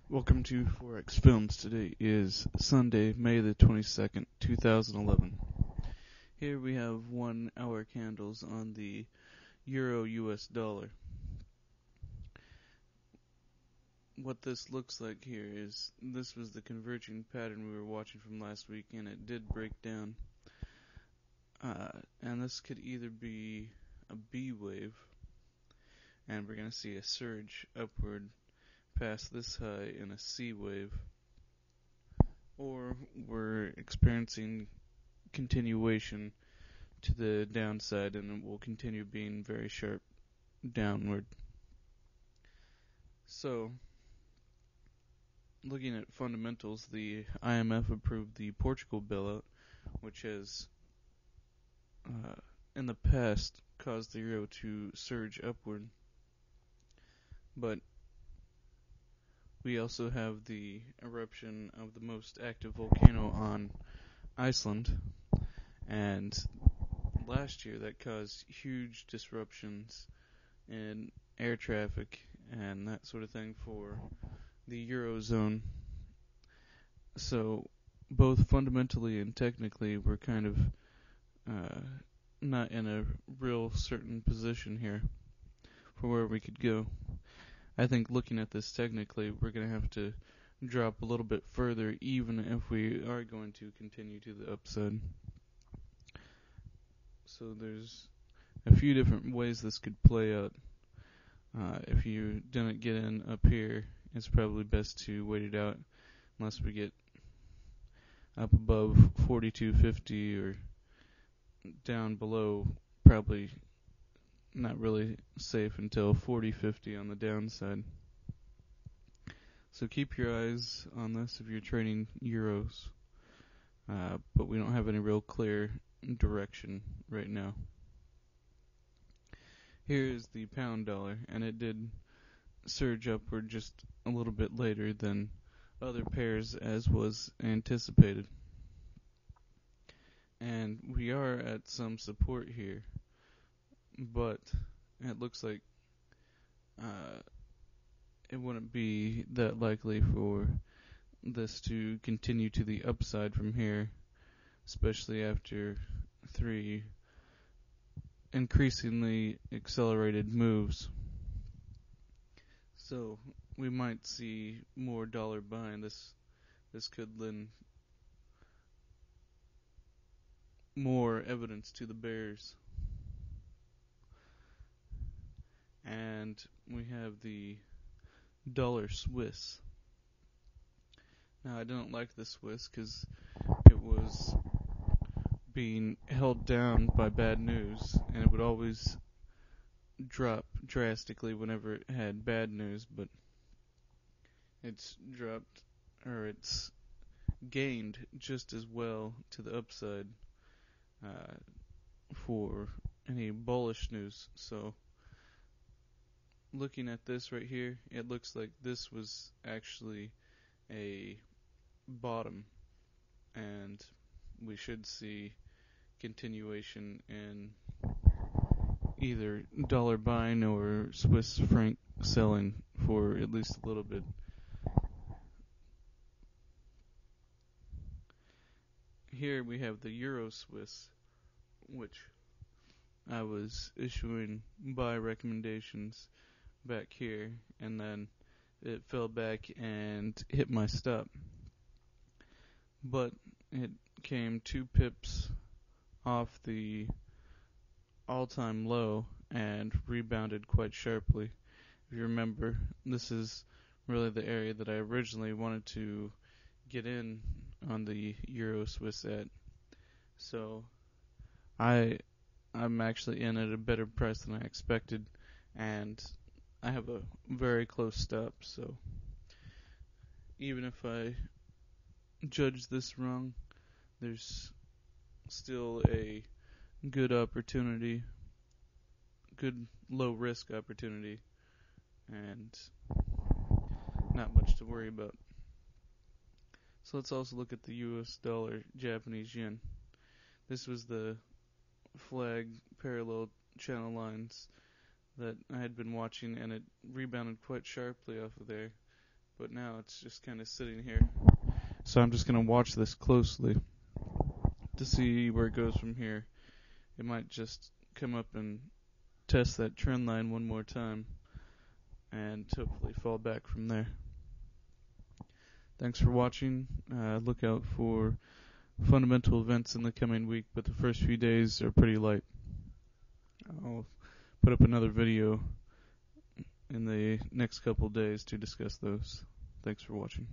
Welcome to Forex Films. Today is Sunday, May the 22nd, 2011. Here we have 1 hour candles on the Euro US dollar. What this looks like here is this was the converging pattern we were watching from last week, and it did break down. And this could either be a B wave, and we're going to see a surge upward past this high in a C wave, or we're experiencing continuation to the downside, and it will continue being very sharp downward. So, looking at fundamentals, the IMF approved the Portugal bailout, which has in the past caused the euro to surge upward. But we also have the eruption of the most active volcano on Iceland, and last year that caused huge disruptions in air traffic and that sort of thing for the Eurozone. So both fundamentally and technically we're kind of not in a real certain position here for where we could go. I think looking at this technically, we're going to have to drop a little bit further, even if we are going to continue to the upside. So there's a few different ways this could play out. If you didn't get in up here, it's probably best to wait it out unless we get up above 42.50 or down below. Probably not really safe until 40.50 on the downside. So keep your eyes on this if you're trading euros, but we don't have any real clear direction right now. Here is the pound dollar, and it did surge upward just a little bit later than other pairs, as was anticipated. And we are at some support here, but it looks like it wouldn't be that likely for this to continue to the upside from here, especially after 3 increasingly accelerated moves. So we might see more dollar buying. This could lend more evidence to the bears. And we have the dollar Swiss. Now I don't like the Swiss because it was being held down by bad news, and it would always drop drastically whenever it had bad news, but it's dropped, or it's gained just as well to the upside for any bullish news. So looking at this right here, it looks like this was actually a bottom, and we should see continuation in either dollar buying or Swiss franc selling for at least a little bit. Here we have the Euro Swiss, which I was issuing buy recommendations back here, and then it fell back and hit my stop. But it came 2 pips off the all-time low and rebounded quite sharply. If you remember, this is really the area that I originally wanted to get in on the Euro Swiss at. So I'm actually in at a better price than I expected, and I have a very close stop. So even if I judge this wrong, there's still a good opportunity, good low risk opportunity, and not much to worry about. So let's also look at the US dollar, Japanese yen. This was the flag parallel channel lines that I had been watching, and it rebounded quite sharply off of there. but now it's just kind of sitting here. So I'm just going to watch this closely to see where it goes from here. It might just come up and test that trend line one more time and hopefully fall back from there. Thanks for watching. Look out for fundamental events in the coming week, but the first few days are pretty light. I'll put up another video in the next couple days to discuss those. Thanks for watching.